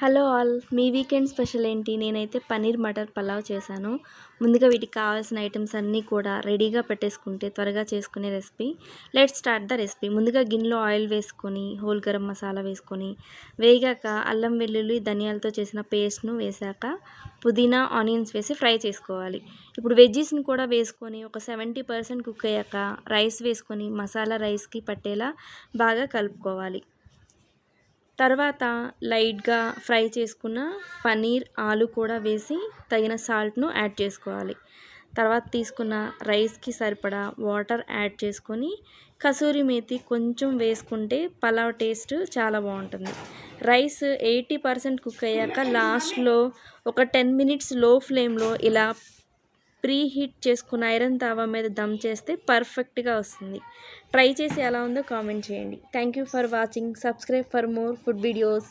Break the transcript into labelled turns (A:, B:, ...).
A: Hello all, మీ weekend special ఏంటి? నేనైతే పన్నీర్ మటర్ పలావ్ చేశాను. ముందుగా వీటికి కావాల్సిన ఐటమ్స్ అన్నీ కూడా రెడీగా పెట్టేసుకుంటే త్వరగా చేసుకునే recipe. Let's start the recipe. ముందుగా గిన్నెలో ఆయిల్ వేసుకొని హోల్ గరం మసాలా వేసుకొని వేగాక అల్లం వెల్లుల్లి ధనియాలతో చేసిన పేస్ట్ను వేసాక పుదీనా ఆనియన్స్ వేసి ఫ్రై చేసుకోవాలి. ఇప్పుడు వెజ్జీస్ని కూడా వేసుకొని ఒక 70% కుక్ అయ్యాక రైస్ వేసుకొని మసాలా రైస్కి పట్టేలా బాగా కలుపుకోవాలి. తర్వాత లైట్గా ఫ్రై చేసుకున్న పన్నీర్ ఆలు కూడా వేసి తగిన సాల్ట్ను యాడ్ చేసుకోవాలి. తర్వాత తీసుకున్న రైస్కి సరిపడా వాటర్ యాడ్ చేసుకొని కసూరి మేతి కొంచెం వేసుకుంటే పలావ్ టేస్ట్ చాలా బాగుంటుంది. రైస్ 80% కుక్ అయ్యాక లాస్ట్లో ఒక 10 మినిట్స్ లో ఫ్లేమ్లో ఇలా ప్రీ హీట్ చేసుకున్న ఐరన్ తావా మీద దమ్ చేస్తే పర్ఫెక్ట్గా వస్తుంది. ట్రై చేసి ఎలా ఉందో కామెంట్ చేయండి. Thank you for watching. Subscribe for more food videos.